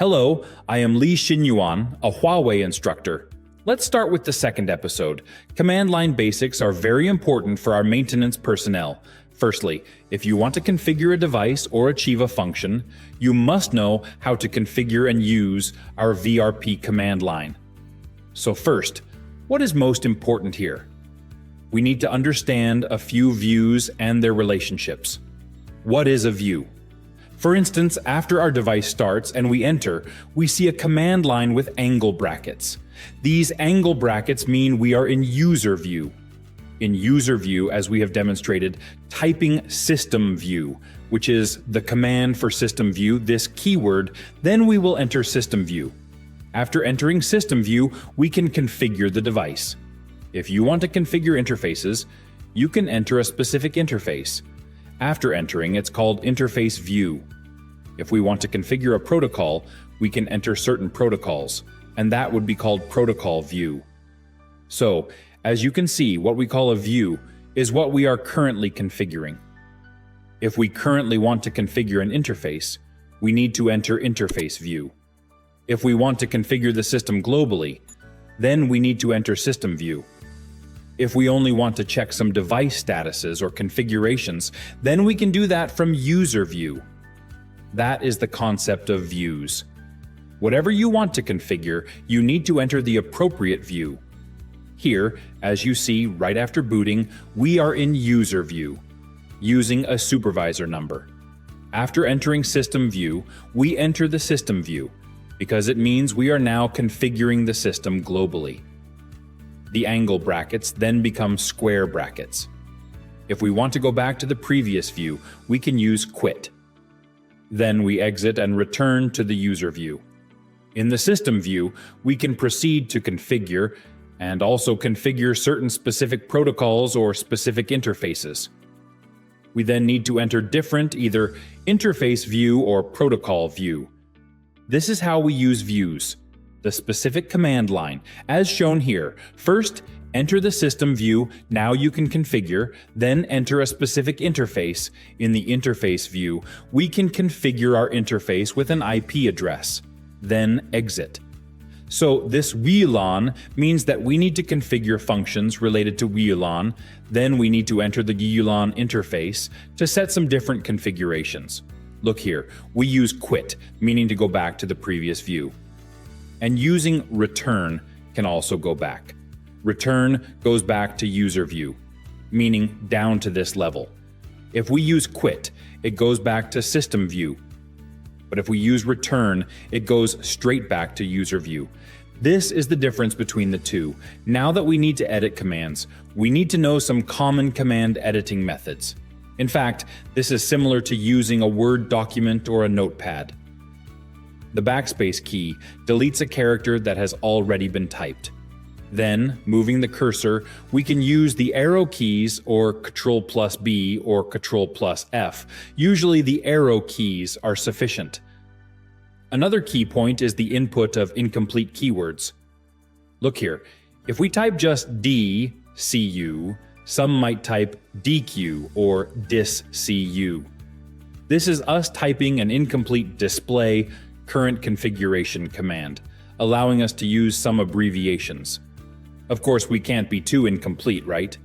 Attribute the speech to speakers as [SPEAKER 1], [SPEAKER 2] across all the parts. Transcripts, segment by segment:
[SPEAKER 1] Hello, I am Lee Shinan, a Huawei instructor. Let's start with the second episode. Command line basics are very important for our maintenance personnel. Firstly, if you want to configure a device or achieve a function, you must know how to configure and use our VRP command line. So first, what is most important here? We need to understand a few views and their relationships. What is a view? For instance, after our device starts and we enter, we see a command line with angle brackets. These angle brackets mean we are in user view. In user view, as we have demonstrated, typing system view, which is the command for system view, this keyword, then we will enter system view. After entering system view, we can configure the device. If you want to configure interfaces, you can enter a specific interface. After entering, it's called interface view. If we want to configure a protocol, we can enter certain protocols, and that would be called protocol view. So, as you can see, what we call a view is what we are currently configuring. If we currently want to configure an interface, we need to enter interface view. If we want to configure the system globally, then we need to enter system view. If we only want to check some device statuses or configurations, then we can do that from user view. That is the concept of views. Whatever you want to configure, you need to enter the appropriate view. Here, as you see right after booting, we are in user view, using a supervisor number. After entering system view, we enter the system view, because it means we are now configuring the system globally. The angle brackets then become square brackets. If we want to go back to the previous view, we can use quit. Then we exit and return to the user view. In the system view, we can proceed to configure and also configure certain specific protocols or specific interfaces. We then need to enter different either interface view or protocol view. This is how we use views. The specific command line, as shown here. First, enter the system view, now you can configure, then enter a specific interface. In the interface view, we can configure our interface with an IP address, then exit. So this WLAN means that we need to configure functions related to WLAN, then we need to enter the WLAN interface to set some different configurations. Look here, we use quit, meaning to go back to the previous view. And using return can also go back. Return goes back to user view, meaning down to this level. If we use quit, it goes back to system view. But if we use return, it goes straight back to user view. This is the difference between the two. Now that we need to edit commands, we need to know some common command editing methods. In fact, this is similar to using a Word document or a notepad. The backspace key deletes a character that has already been typed. Then, moving the cursor, we can use the arrow keys or Ctrl+B or Ctrl+F. Usually the arrow keys are sufficient. Another key point is the input of incomplete keywords. Look here, if we type just D, CU, some might type DQ or DIS-CU. This is us typing an incomplete display current configuration command, allowing us to use some abbreviations. Of course, we can't be too incomplete, right?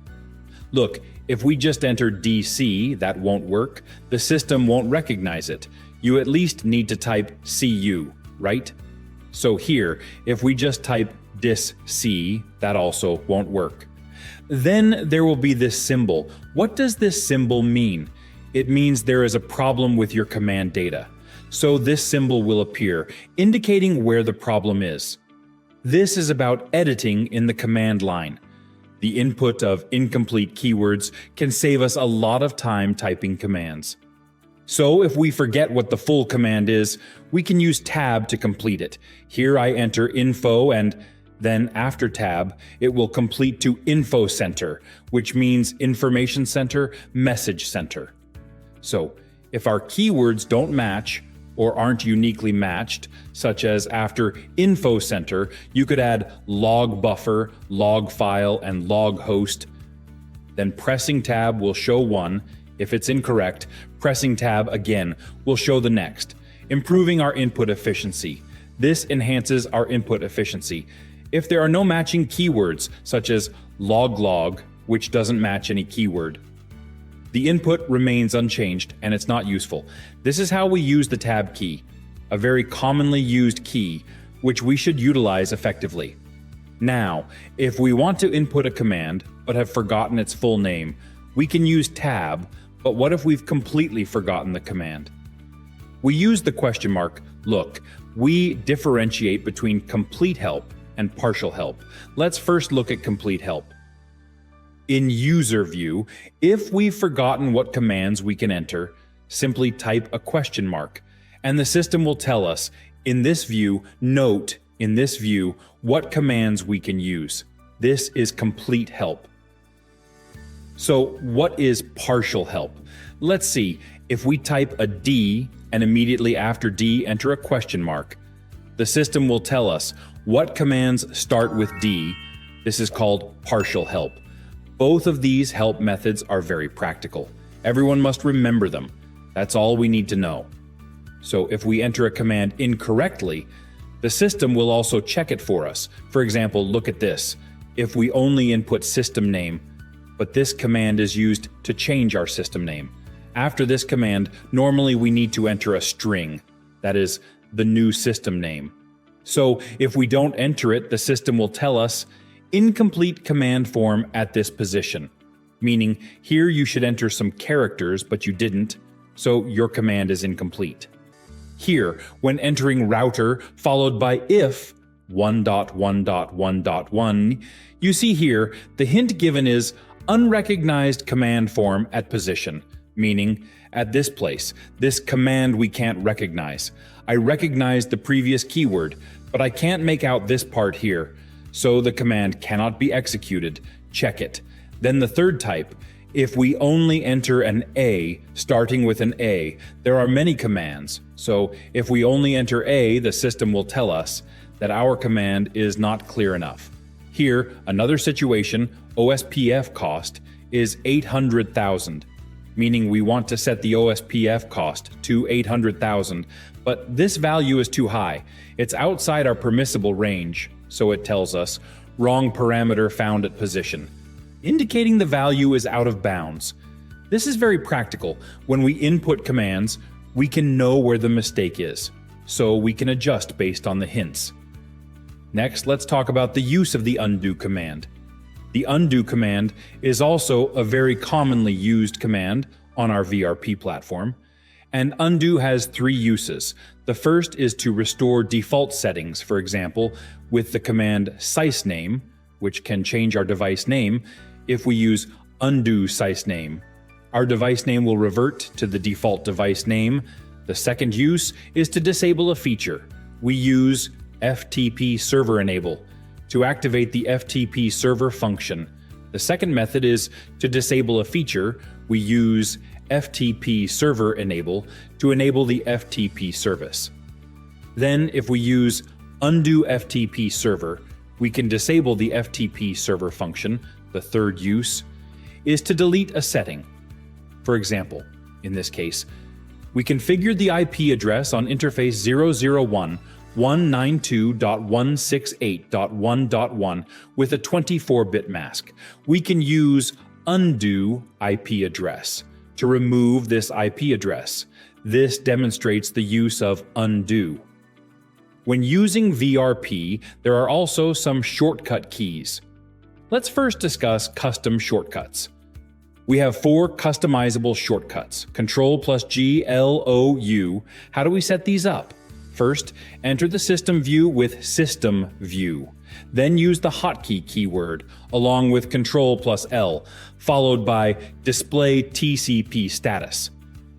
[SPEAKER 1] Look, if we just enter DC, that won't work. The system won't recognize it. You at least need to type CU, right? So here, if we just type DIS-C, that also won't work. Then there will be this symbol. What does this symbol mean? It means there is a problem with your command data. So this symbol will appear, indicating where the problem is. This is about editing in the command line. The input of incomplete keywords can save us a lot of time typing commands. So if we forget what the full command is, we can use tab to complete it. Here I enter info and then after tab, it will complete to info center, which means information center, message center. So if our keywords don't match, or aren't uniquely matched, such as after info center, you could add log buffer, log file, and log host. Then pressing tab will show one. If it's incorrect, pressing tab again will show the next, improving our input efficiency. This enhances our input efficiency. If there are no matching keywords, such as log, which doesn't match any keyword, the input remains unchanged and it's not useful. This is how we use the tab key, a very commonly used key, which we should utilize effectively. Now, if we want to input a command but have forgotten its full name, we can use tab, but what if we've completely forgotten the command? We use the question mark. Look, we differentiate between complete help and partial help. Let's first look at complete help. In user view, if we've forgotten what commands we can enter, simply type a question mark, and the system will tell us, in this view, note in this view, what commands we can use. This is complete help. So what is partial help? Let's see, if we type a D and immediately after D enter a question mark, the system will tell us what commands start with D. This is called partial help. Both of these help methods are very practical. Everyone must remember them. That's all we need to know. So if we enter a command incorrectly, the system will also check it for us. For example, look at this. If we only input system name, but this command is used to change our system name. After this command, normally we need to enter a string, that is, the new system name. So if we don't enter it, the system will tell us, incomplete command form at this position, meaning here you should enter some characters, but you didn't, so your command is incomplete. Here, when entering router followed by if 1.1.1.1, you see here the hint given is unrecognized command form at position, meaning at this place, this command we can't recognize. I recognized the previous keyword, but I can't make out this part here, so the command cannot be executed. Check it. Then the third type, if we only enter an A starting with an A, there are many commands. So if we only enter A, the system will tell us that our command is not clear enough. Here, another situation, OSPF cost is 800,000, meaning we want to set the OSPF cost to 800,000, but this value is too high. It's outside our permissible range, so it tells us wrong parameter found at position, indicating the value is out of bounds. This is very practical. When we input commands, we can know where the mistake is, so we can adjust based on the hints. Next, let's talk about the use of the undo command. The undo command is also a very commonly used command on our VRP platform, and undo has three uses. The first is to restore default settings, for example, with the command sysename, which can change our device name. If we use undo sysename, our device name will revert to the default device name. The second use is to disable a feature. We use FTP server enable to activate the FTP server function. The second method is to disable a feature. We use FTP server enable to enable the FTP service. Then if we use undo FTP server, we can disable the FTP server function. The third use is to delete a setting. For example, in this case, we configured the IP address on interface 001.192.168.1.1 with a 24-bit mask. We can use undo IP address to remove this IP address. This demonstrates the use of undo. When using VRP, there are also some shortcut keys. Let's first discuss custom shortcuts. We have 4 customizable shortcuts, Control plus G, L, O, U. How do we set these up? First, enter the system view with System View. Then use the hotkey keyword along with Control plus L, followed by Display TCP Status.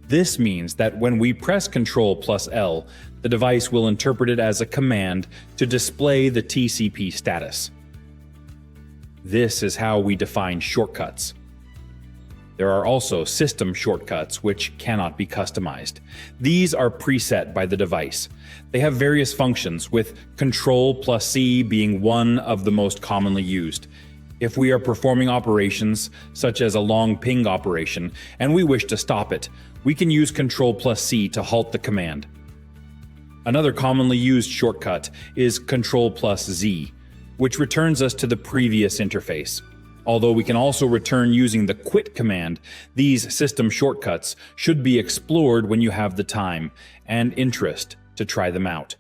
[SPEAKER 1] This means that when we press Control plus L, the device will interpret it as a command to display the TCP status. This is how we define shortcuts. There are also system shortcuts which cannot be customized. These are preset by the device. They have various functions, with Control plus C being one of the most commonly used. If we are performing operations, such as a long ping operation, and we wish to stop it, we can use Control plus C to halt the command. Another commonly used shortcut is Ctrl+Z, which returns us to the previous interface. Although we can also return using the quit command, these system shortcuts should be explored when you have the time and interest to try them out.